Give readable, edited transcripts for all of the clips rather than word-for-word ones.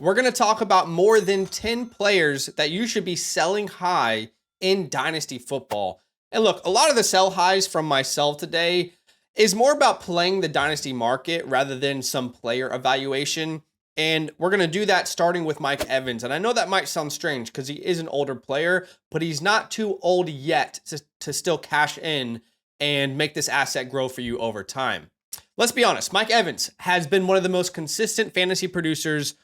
we're going to talk about more than 10 players that you should be selling high in Dynasty football. And look, a lot of the sell highs from myself today is more about playing the Dynasty market rather than some player evaluation. And we're going to do that starting with Mike Evans. And I know that might sound strange because he is an older player, but he's not too old yet to still cash in and make this asset grow for you over time. Let's be honest, Mike Evans has been one of the most consistent fantasy producers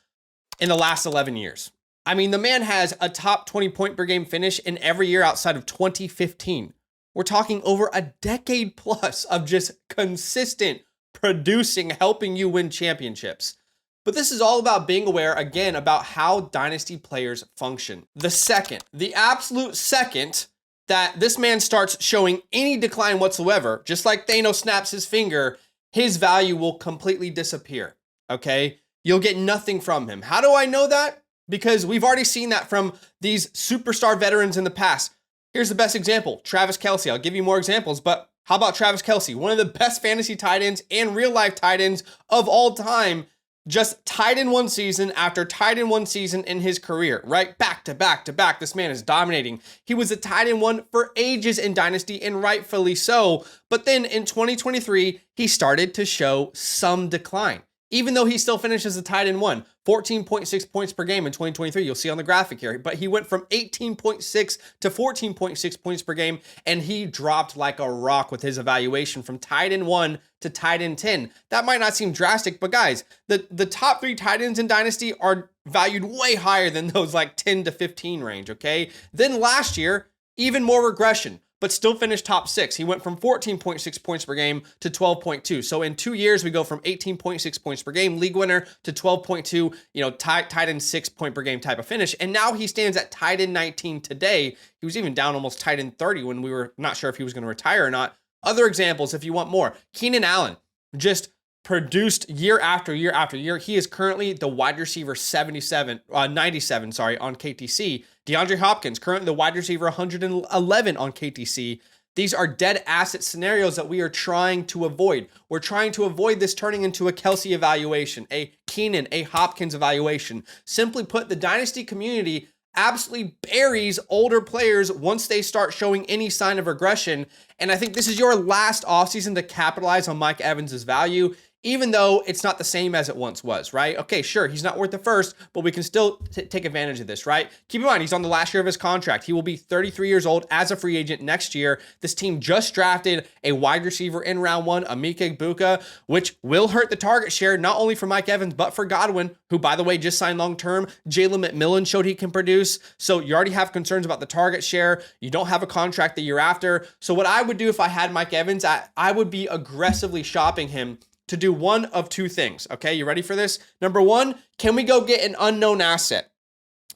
in the last 11 years. I mean, the man has a top 20 point per game finish in every year outside of 2015. We're talking over a decade plus of just consistent producing, helping you win championships. But this is all about being aware, again, about how Dynasty players function. The absolute second that this man starts showing any decline whatsoever, just like Thanos snaps his finger, his value will completely disappear, okay? You'll get nothing from him. How do I know that? Because we've already seen that from these superstar veterans in the past. Here's the best example, Travis Kelce. I'll give you more examples, but how about Travis Kelce? One of the best fantasy tight ends and real life tight ends of all time, just tied in one season after tied in one season in his career, right? Back to back to back. This man is dominating. He was a tight end one for ages in Dynasty, and rightfully so. But then in 2023, he started to show some decline. Even though he still finishes a tight end one, 14.6 points per game in 2023. You'll see on the graphic here. But he went from 18.6 to 14.6 points per game, and he dropped like a rock with his evaluation from tight end 1 to tight end 10. That might not seem drastic, but guys, the top 3 tight ends in Dynasty are valued way higher than those like 10 to 15 range, okay? Then last year, even more regression, but still finished top 6. He went from 14.6 points per game to 12.2. So in 2 years, we go from 18.6 points per game, league winner, to 12.2, tight end 6 point per game type of finish. And now he stands at tight end 19 today. He was even down almost tight end 30 when we were not sure if he was going to retire or not. Other examples, if you want more, Keenan Allen just produced year after year after year. He is currently the wide receiver 97 on KTC. DeAndre Hopkins, currently the wide receiver 111 on KTC. These are dead asset scenarios that we are trying to avoid. We're trying to avoid this turning into a Kelce evaluation, a Keenan, a Hopkins evaluation. Simply put, the Dynasty community absolutely buries older players once they start showing any sign of regression. And I think this is your last offseason to capitalize on Mike Evans' value, even though it's not the same as it once was, right? Okay, sure, he's not worth the first, but we can still take advantage of this, right? Keep in mind, he's on the last year of his contract. He will be 33 years old as a free agent next year. This team just drafted a wide receiver in round 1, Emeka Egbuka, which will hurt the target share, not only for Mike Evans, but for Godwin, who, by the way, just signed long-term. Jalen McMillan showed he can produce. So you already have concerns about the target share. You don't have a contract the year after. So what I would do if I had Mike Evans, I would be aggressively shopping him to do one of two things. Okay, you ready for this? Number one, can we go get an unknown asset?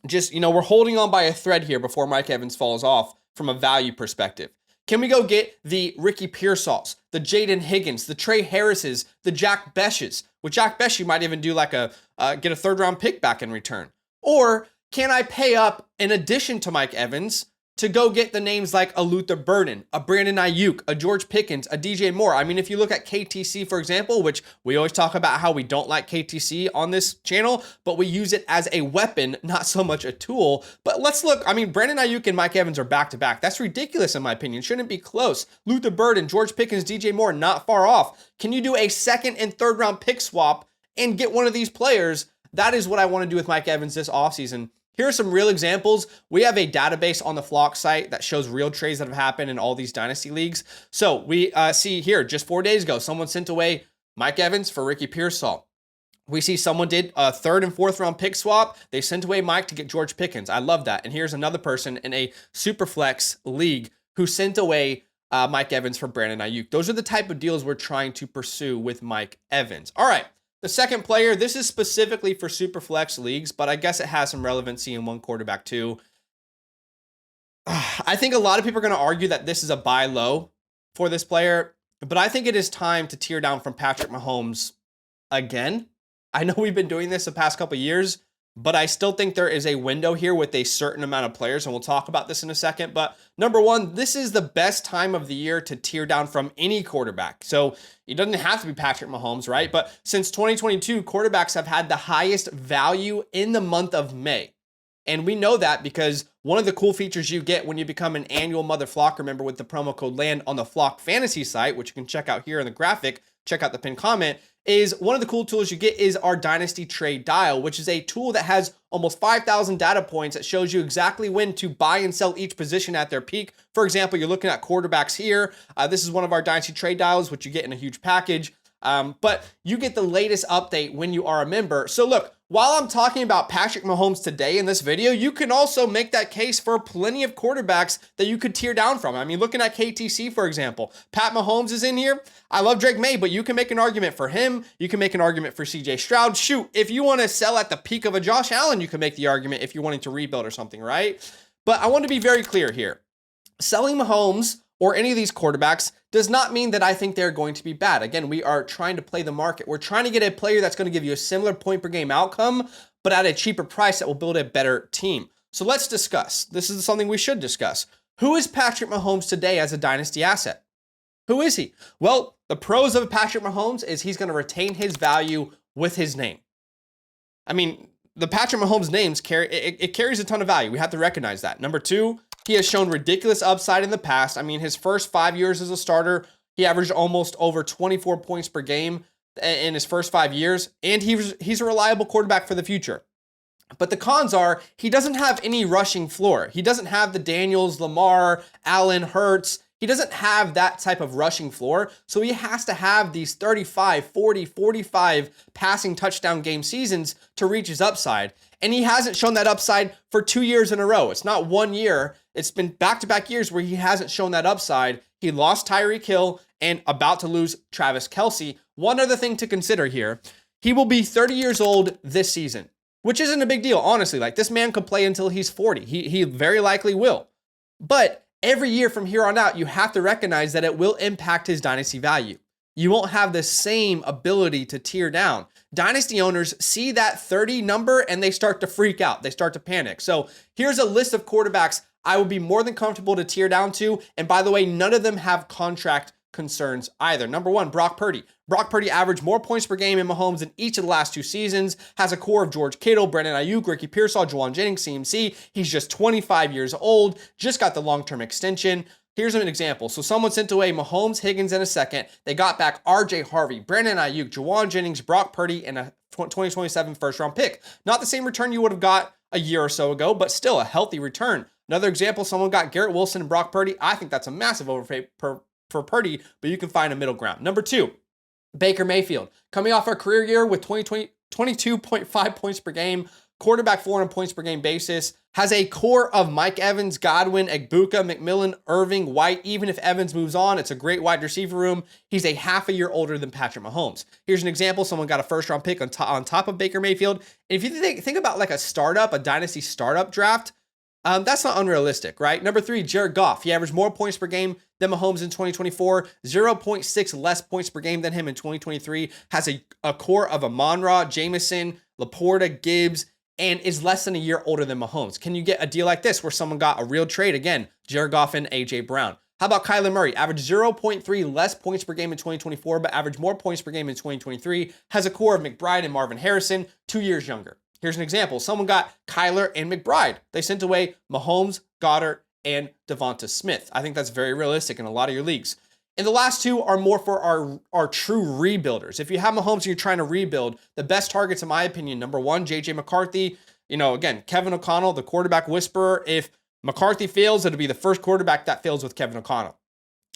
Just, we're holding on by a thread here before Mike Evans falls off from a value perspective. Can we go get the Ricky Pearsalls, the Jaden Higgins, the Trey Harrises, the Jack Beshes? With Jack Besh, you might even do like get a 3rd round pick back in return. Or can I pay up in addition to Mike Evans to go get the names like a Luther Burden, a Brandon Ayuk, a George Pickens, a DJ Moore? I mean, if you look at KTC, for example, which we always talk about how we don't like KTC on this channel, but we use it as a weapon, not so much a tool. But let's look. I mean, Brandon Ayuk and Mike Evans are back to back. That's ridiculous in my opinion. Shouldn't be close. Luther Burden, George Pickens, DJ Moore, not far off. Can you do a 2nd and 3rd round pick swap and get one of these players? That is what I want to do with Mike Evans this offseason. Here are some real examples. We have a database on the Flock site that shows real trades that have happened in all these Dynasty leagues. So we see here, just 4 days ago, someone sent away Mike Evans for Ricky Pearsall. We see someone did a 3rd and 4th round pick swap. They sent away Mike to get George Pickens. I love that. And here's another person in a Superflex league who sent away Mike Evans for Brandon Ayuk. Those are the type of deals we're trying to pursue with Mike Evans. All right. The second player, this is specifically for Superflex leagues, but I guess it has some relevancy in one quarterback too. I think a lot of people are going to argue that this is a buy low for this player, but I think it is time to tear down from Patrick Mahomes again. I know we've been doing this the past couple of years, but I still think there is a window here with a certain amount of players, and we'll talk about this in a second. But number one, this is the best time of the year to tear down from any quarterback. So it doesn't have to be Patrick Mahomes, right? But since 2022, quarterbacks have had the highest value in the month of May. And we know that because one of the cool features you get when you become an annual Mother Flocker member with the promo code LAND on the Flock Fantasy site, which you can check out here in the graphic, check out the pinned comment, is one of the cool tools you get is our Dynasty Trade Dial, which is a tool that has almost 5,000 data points that shows you exactly when to buy and sell each position at their peak. For example, you're looking at quarterbacks here. This is one of our Dynasty Trade Dials, which you get in a huge package. But you get the latest update when you are a member. So look, while I'm talking about Patrick Mahomes today in this video, you can also make that case for plenty of quarterbacks that you could tear down from. I mean, looking at KTC, for example, Pat Mahomes is in here. I love Drake May, but you can make an argument for him. You can make an argument for CJ Stroud. Shoot, if you want to sell at the peak of a Josh Allen, you can make the argument if you're wanting to rebuild or something, right? But I want to be very clear here. Selling Mahomes or any of these quarterbacks does not mean that I think they're going to be bad. Again, we are trying to play the market. We're trying to get a player that's going to give you a similar point per game outcome, but at a cheaper price that will build a better team. So let's discuss. This is something we should discuss. Who is Patrick Mahomes today as a dynasty asset? Who is he? Well, the pros of Patrick Mahomes is he's going to retain his value with his name. I mean, the Patrick Mahomes names it carries a ton of value. We have to recognize that. Number two, he has shown ridiculous upside in the past. I mean, his first 5 years as a starter, he averaged almost over 24 points per game in his first 5 years, and he's a reliable quarterback for the future. But the cons are he doesn't have any rushing floor. He doesn't have the Daniels, Lamar, Allen, Hurts. He doesn't have that type of rushing floor, so he has to have these 35, 40, 45 passing touchdown game seasons to reach his upside. And he hasn't shown that upside for 2 years in a row. It's not 1 year. It's been back-to-back years where he hasn't shown that upside. He lost Tyreek Hill and about to lose Travis Kelce. One other thing to consider here, he will be 30 years old this season, which isn't a big deal, honestly. Like, this man could play until he's 40. He very likely will. But every year from here on out, you have to recognize that it will impact his dynasty value. You won't have the same ability to tear down. Dynasty owners see that 30 number and they start to freak out. They start to panic. So here's a list of quarterbacks I would be more than comfortable to tear down to. And by the way, none of them have contract concerns either. Number one, Brock Purdy. Brock Purdy averaged more points per game in Mahomes in each of the last 2 seasons, has a core of George Kittle, Brandon Ayuk, Ricky Pearsall, Juwan Jennings, CMC. He's just 25 years old, just got the long-term extension. Here's an example. So someone sent away Mahomes, Higgins in a second. They got back RJ Harvey, Brandon Ayuk, Juwan Jennings, Brock Purdy, and a 2027 first-round pick. Not the same return you would have got a year or so ago, but still a healthy return. Another example, someone got Garrett Wilson and Brock Purdy. I think that's a massive overpay for Purdy, but you can find a middle ground. Number two, Baker Mayfield. Coming off our career year with 22.5 points per game, quarterback 400 points per game basis, has a core of Mike Evans, Godwin, Egbuka, McMillan, Irving, White. Even if Evans moves on, it's a great wide receiver room. He's a half a year older than Patrick Mahomes. Here's an example. Someone got a first round pick on top of Baker Mayfield. And if you think about like a dynasty startup draft, that's not unrealistic, right? Number three, Jared Goff. He averaged more points per game than Mahomes in 2024, 0.6 less points per game than him in 2023, has a core of Amon-Ra, Jameson, Laporta, Gibbs, and is less than a year older than Mahomes. Can you get a deal like this where someone got a real trade? Again, Jared Goff and A.J. Brown. How about Kyler Murray? Averaged 0.3 less points per game in 2024, but averaged more points per game in 2023, has a core of McBride and Marvin Harrison, 2 years younger. Here's an example. Someone got Kyler and McBride. They sent away Mahomes, Goddard, and Devonta Smith. I think that's very realistic in a lot of your leagues. And the last two are more for our true rebuilders. If you have Mahomes and you're trying to rebuild, the best targets, in my opinion, number one, J.J. McCarthy. Again, Kevin O'Connell, the quarterback whisperer. If McCarthy fails, it'll be the first quarterback that fails with Kevin O'Connell.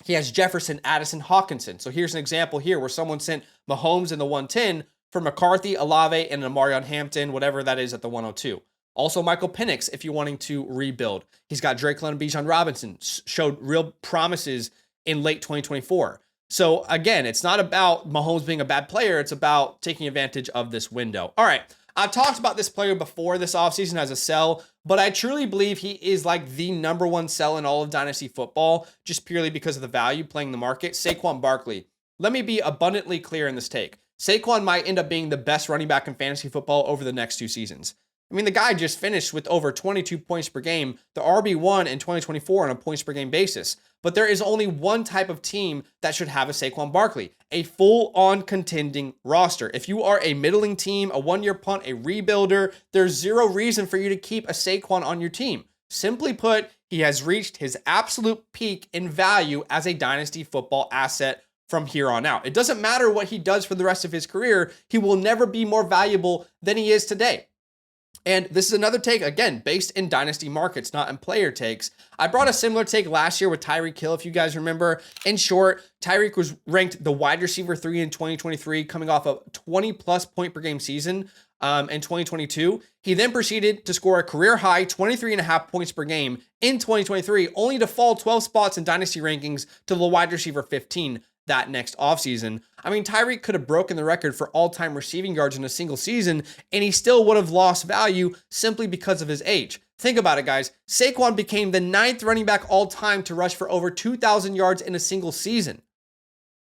He has Jefferson, Addison, Hawkinson. So here's an example here where someone sent Mahomes in the 110 for McCarthy, Olave, and Amarion Hampton, whatever that is at the 102. Also, Michael Penix, if you're wanting to rebuild. He's got Drake London, Bijan Robinson, showed real promises in late 2024. So again, it's not about Mahomes being a bad player. It's about taking advantage of this window. All right, I've talked about this player before this offseason as a sell, but I truly believe he is like the number one sell in all of Dynasty football, just purely because of the value playing the market. Saquon Barkley. Let me be abundantly clear in this take. Saquon might end up being the best running back in fantasy football over the next 2 seasons. I mean, the guy just finished with over 22 points per game, the RB1 in 2024 on a points per game basis. But there is only one type of team that should have a Saquon Barkley, a full-on contending roster. If you are a middling team, a one-year punt, a rebuilder, there's zero reason for you to keep a Saquon on your team. Simply put, he has reached his absolute peak in value as a dynasty football asset from here on out. It doesn't matter what he does for the rest of his career. He will never be more valuable than he is today. And this is another take, again, based in dynasty markets, not in player takes. I brought a similar take last year with Tyreek Hill, if you guys remember. In short, Tyreek was ranked the wide receiver 3 in 2023, coming off a 20-plus point per game season in 2022. He then proceeded to score a career-high 23.5 points per game in 2023, only to fall 12 spots in dynasty rankings to the wide receiver 15 that next offseason. I mean, Tyreek could have broken the record for all-time receiving yards in a single season, and he still would have lost value simply because of his age. Think about it, guys. Saquon became the 9th running back all-time to rush for over 2,000 yards in a single season.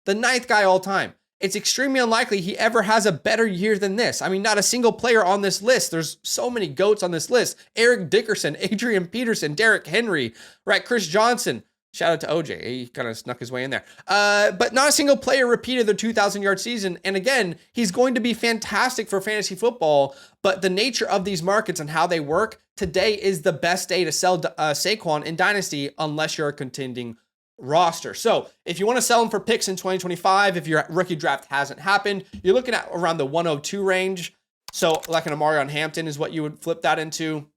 The 9th guy all-time. It's extremely unlikely he ever has a better year than this. I mean, not a single player on this list. There's so many GOATs on this list. Eric Dickerson, Adrian Peterson, Derrick Henry, right? Chris Johnson. Shout out to OJ. He kind of snuck his way in there. But not a single player repeated their 2,000-yard season. And again, he's going to be fantastic for fantasy football. But the nature of these markets and how they work, today is the best day to sell Saquon in Dynasty unless you're a contending roster. So if you want to sell him for picks in 2025, if your rookie draft hasn't happened, you're looking at around the 102 range. So like an Amarion Hampton is what you would flip that into.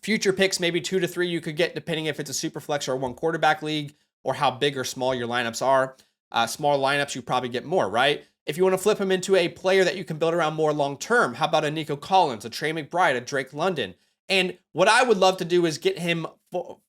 Future picks, maybe 2 to 3 you could get, depending if it's a super flex or a one quarterback league or how big or small your lineups are. Small lineups, you probably get more, right? If you want to flip him into a player that you can build around more long-term, how about a Nico Collins, a Trey McBride, a Drake London? And what I would love to do is get him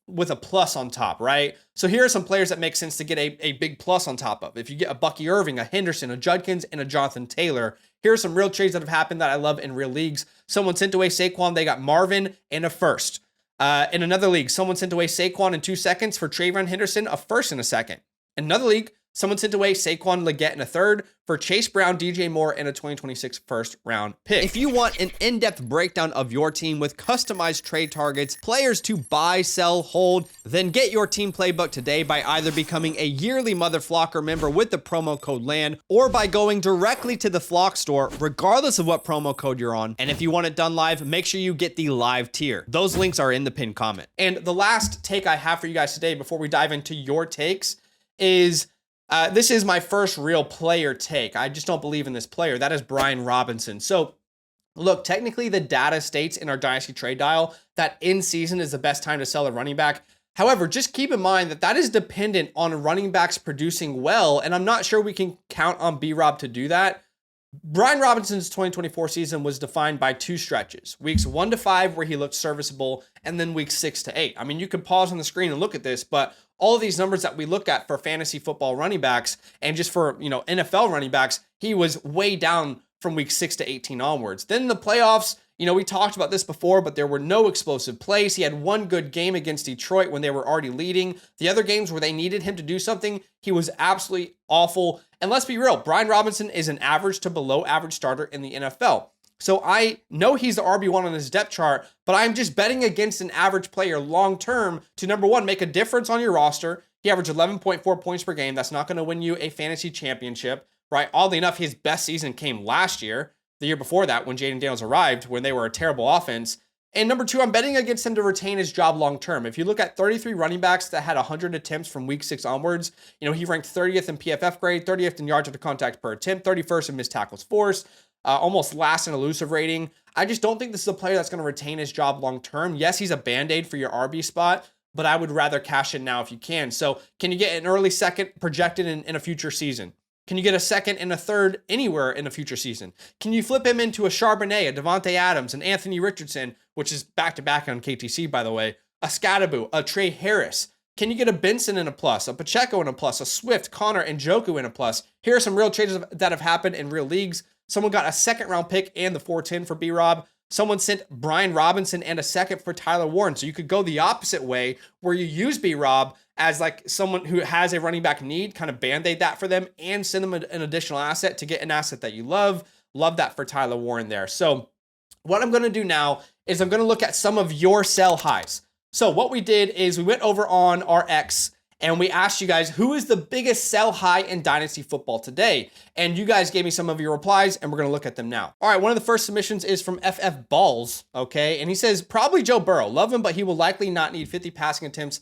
with a plus on top, right? So here are some players that make sense to get a big plus on top of. If you get a Bucky Irving, a Henderson, a Judkins, and a Jonathan Taylor, here are some real trades that have happened that I love in real leagues. Someone sent away Saquon, they got Marvin and a first. In another league, someone sent away Saquon in 2 seconds for Trayvon Henderson, a first and a second. In another league, someone sent away Saquon Leggett in a third for Chase Brown, DJ Moore, and a 2026 first round pick. If you want an in-depth breakdown of your team with customized trade targets, players to buy, sell, hold, then get your team playbook today by either becoming a yearly Mother Flocker member with the promo code LAND or by going directly to the Flock store, regardless of what promo code you're on. And if you want it done live, make sure you get the live tier. Those links are in the pinned comment. And the last take I have for you guys today before we dive into your takes is this is my first real player take. I just don't believe in this player. That is Brian Robinson. So look, technically the data states in our Dynasty trade dial that in season is the best time to sell a running back. However, just keep in mind that that is dependent on running backs producing well, and I'm not sure we can count on B-Rob to do that. Brian Robinson's 2024 season was defined by 2 stretches. Weeks 1 to 5 where he looked serviceable, and then weeks 6 to 8. I mean, you can pause on the screen and look at this, but all of these numbers that we look at for fantasy football running backs and just for, NFL running backs, he was way down from week 6 to 18 onwards. Then the playoffs, we talked about this before, but there were no explosive plays. He had one good game against Detroit when they were already leading. The other games where they needed him to do something, he was absolutely awful. And let's be real, Brian Robinson is an average to below average starter in the NFL. So I know he's the RB1 on his depth chart, but I'm just betting against an average player long-term to, number one, make a difference on your roster. He averaged 11.4 points per game. That's not going to win you a fantasy championship, right? Oddly enough, his best season came last year, the year before that when Jaden Daniels arrived, when they were a terrible offense. And number two, I'm betting against him to retain his job long-term. If you look at 33 running backs that had 100 attempts from week 6 onwards, he ranked 30th in PFF grade, 30th in yards after contact per attempt, 31st in missed tackles forced, almost last in elusive rating. I just don't think this is a player that's going to retain his job long-term. Yes, he's a Band-Aid for your RB spot, but I would rather cash in now if you can. So can you get an early second projected in a future season? Can you get a second and a third anywhere in a future season? Can you flip him into a Charbonnet, a Devontae Adams, an Anthony Richardson, which is back-to-back on KTC, by the way, a Scadaboo, a Trey Harris? Can you get a Benson in a plus, a Pacheco in a plus, a Swift, Connor, and Njoku in a plus? Here are some real trades that have happened in real leagues. Someone got a second-round pick and the 410 for B-Rob. Someone sent Brian Robinson and a second for Tyler Warren. So you could go the opposite way where you use B-Rob as like someone who has a running back need, kind of Band-Aid that for them and send them an additional asset to get an asset that you love. Love that for Tyler Warren there. So what I'm going to do now is I'm going to look at some of your sell highs. So what we did is we went over on our X and we asked you guys, who is the biggest sell high in Dynasty football today? And you guys gave me some of your replies, and we're going to look at them now. All right, one of the first submissions is from FF Balls, okay? And he says, probably Joe Burrow. Love him, but he will likely not need 50 passing attempts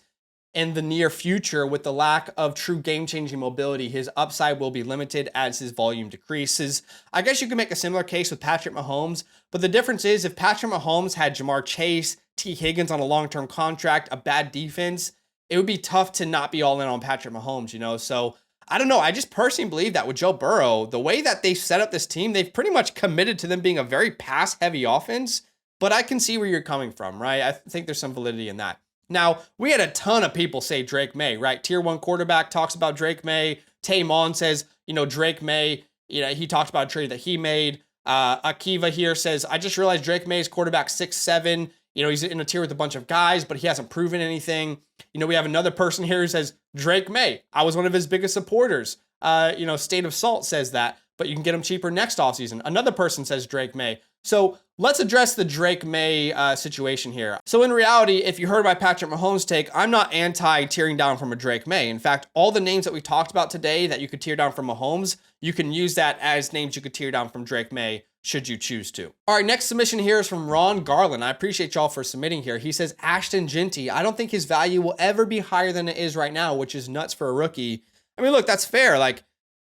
in the near future. With the lack of true game-changing mobility, his upside will be limited as his volume decreases. I guess you could make a similar case with Patrick Mahomes, but the difference is if Patrick Mahomes had Jamar Chase, T. Higgins on a long-term contract, a bad defense, it would be tough to not be all in on Patrick Mahomes, you know? So I don't know. I just personally believe that with Joe Burrow, the way that they set up this team, they've pretty much committed to them being a very pass-heavy offense, but I can see where you're coming from, right? I think there's some validity in that. Now, we had a ton of people say Drake May, right? Tier 1 quarterback talks about Drake May. Tay Mon says, you know, Drake May, you know, he talked about a trade that he made. Akiva here says, I just realized Drake May is quarterback 6'7". You know, he's in a tier with a bunch of guys, but he hasn't proven anything. You know, we have another person here who says, Drake May, I was one of his biggest supporters. You know, State of Salt says that, but you can get him cheaper next offseason. Another person says Drake May. So let's address the Drake May situation here. So in reality, if you heard my Patrick Mahomes take, I'm not anti-tearing down from a Drake May. In fact, all the names that we talked about today that you could tear down from Mahomes, you can use that as names you could tear down from Drake May should you choose to. All right, next submission here is from Ron Garland. I appreciate y'all for submitting here. He says, Ashton Genty, I don't think his value will ever be higher than it is right now, which is nuts for a rookie. I mean, look, that's fair. Like,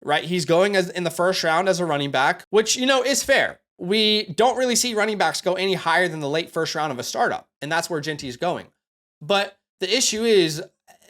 right, he's going as in the first round as a running back, which, you know, is fair. We don't really see running backs go any higher than the late first round of a startup, and that's where Genty is going. But the issue is,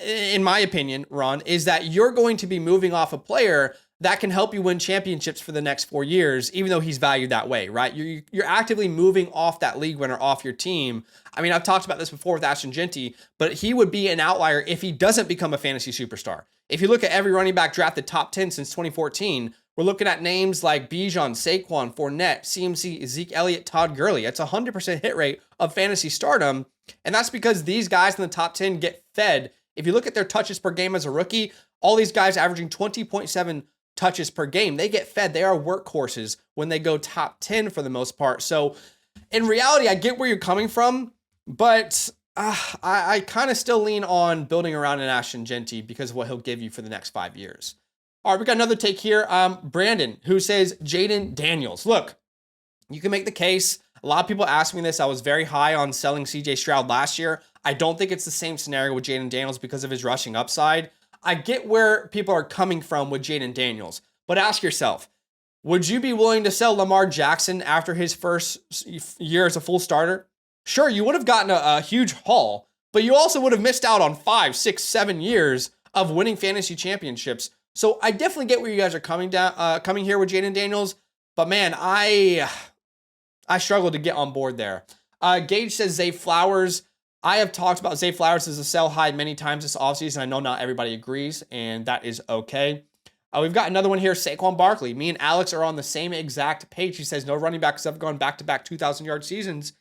in my opinion, Ron, is that you're going to be moving off a player that can help you win championships for the next 4 years, even though he's valued that way, right? You're actively moving off that league winner off your team. I mean, I've talked about this before with Ashton Genty, but he would be an outlier if he doesn't become a fantasy superstar. If you look at every running back drafted top 10 since 2014, we're looking at names like Bijan, Saquon, Fournette, CMC, Zeke Elliott, Todd Gurley. It's a 100% hit rate of fantasy stardom, and that's because these guys in the top 10 get fed. If you look at their touches per game as a rookie, all these guys averaging 20.7 touches per game. They get fed. They are workhorses when they go top 10 for the most part. So in reality, I get where you're coming from, but I kind of still lean on building around an Ashton Genty because of what he'll give you for the next 5 years. All right, we got another take here. Brandon, who says Jaden Daniels. Look, you can make the case. A lot of people ask me this. I was very high on selling CJ Stroud last year. I don't think it's the same scenario with Jaden Daniels because of his rushing upside. I get where people are coming from with Jaden Daniels, but ask yourself, would you be willing to sell Lamar Jackson after his first year as a full starter? Sure, you would have gotten a huge haul, but you also would have missed out on 5, 6, 7 years of winning fantasy championships. So I definitely get where you guys are coming here with Jaden Daniels, but man, I struggle to get on board there. Gage says Zay Flowers. I have talked about Zay Flowers as a sell high many times this offseason. I know not everybody agrees, and that is okay. We've got another one here, Saquon Barkley. Me and Alex are on the same exact page. He says no running backs have gone back-to-back 2,000-yard seasons,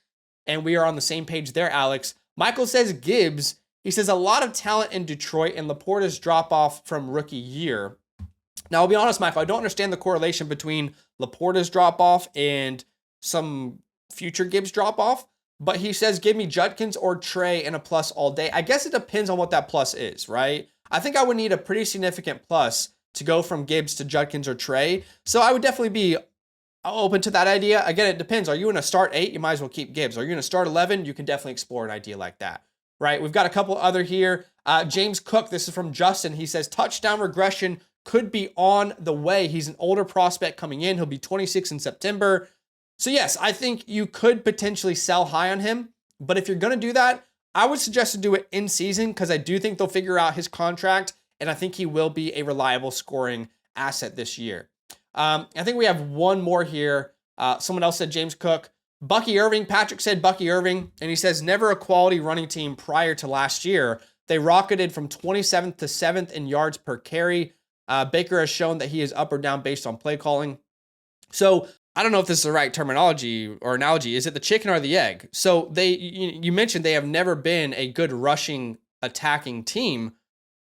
and we are on the same page there, Alex. Michael says Gibbs. He says a lot of talent in Detroit and Laporta's drop-off from rookie year. Now, I'll be honest, Michael, I don't understand the correlation between Laporta's drop-off and some future Gibbs drop-off. But he says, give me Judkins or Trey and a plus all day. I guess it depends on what that plus is, right? I think I would need a pretty significant plus to go from Gibbs to Judkins or Trey. So I would definitely be open to that idea. Again, it depends. Are you in a start 8? You might as well keep Gibbs. Are you in a start 11? You can definitely explore an idea like that, right? We've got a couple other here. James Cook, this is from Justin. He says, touchdown regression could be on the way. He's an older prospect coming in. He'll be 26 in September. So yes, I think you could potentially sell high on him, but if you're going to do that, I would suggest to do it in season because I do think they'll figure out his contract, and I think he will be a reliable scoring asset this year. I think we have one more here. Someone else said James Cook. Bucky Irving, Patrick said Bucky Irving, and he says never a quality running team prior to last year. They rocketed from 27th to 7th in yards per carry. Baker has shown that he is up or down based on play calling. So I don't know if this is the right terminology or analogy. Is it the chicken or the egg? So you mentioned they have never been a good rushing attacking team,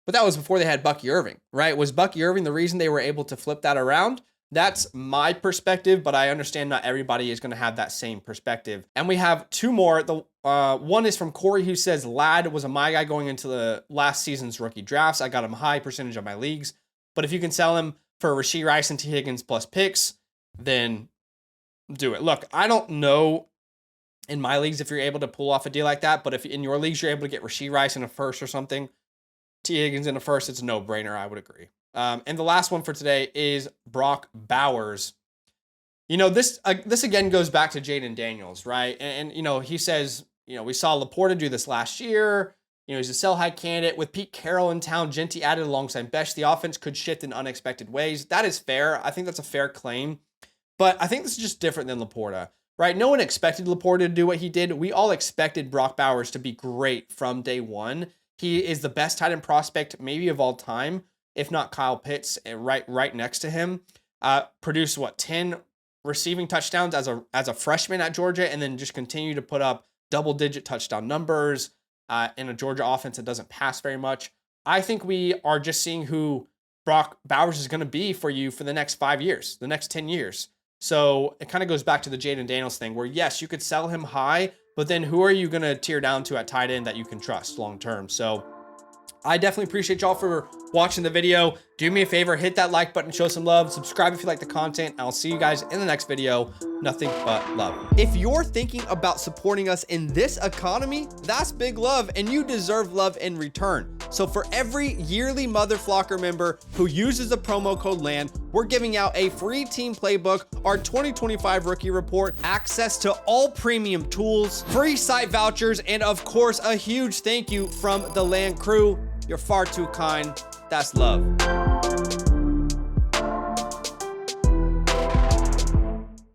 but that was before they had Bucky Irving, right? Was Bucky Irving the reason they were able to flip that around? That's my perspective, but I understand not everybody is going to have that same perspective. And we have two more. The one is from Corey, who says Ladd was my guy going into the last season's rookie drafts. I got him high percentage of my leagues, but if you can sell him for Rashee Rice and T. Higgins plus picks, then do it. Look, I don't know in my leagues if you're able to pull off a deal like that, but if in your leagues you're able to get Rashee Rice in a first or something, T. Higgins in a first, it's a no-brainer, I would agree. And the last one for today is Brock Bowers. You know, this again goes back to Jaden Daniels, right? And you know, he says, you know, we saw Laporta do this last year. You know, he's a sell-high candidate. With Pete Carroll in town, Genty added alongside Besh, the offense could shift in unexpected ways. That is fair. I think that's a fair claim. But I think this is just different than Laporta, right? No one expected Laporta to do what he did. We all expected Brock Bowers to be great from day one. He is the best tight end prospect maybe of all time, if not Kyle Pitts, right next to him. Produced 10 receiving touchdowns as a freshman at Georgia, and then just continue to put up double-digit touchdown numbers in a Georgia offense that doesn't pass very much. I think we are just seeing who Brock Bowers is going to be for you for the next 5 years, the next 10 years. So it kind of goes back to the Jaden Daniels thing where, yes, you could sell him high, but then who are you going to tear down to at tight end that you can trust long-term? So I definitely appreciate y'all for watching the video. Do me a favor, hit that like button, show some love, subscribe if you like the content. I'll see you guys in the next video. Nothing but love. If you're thinking about supporting us in this economy, that's big love, and you deserve love in return. So for every yearly Mother Flocker member who uses the promo code LAND, we're giving out a free team playbook, our 2025 rookie report, access to all premium tools, free site vouchers, and of course, a huge thank you from the LAND crew. You're far too kind. That's love.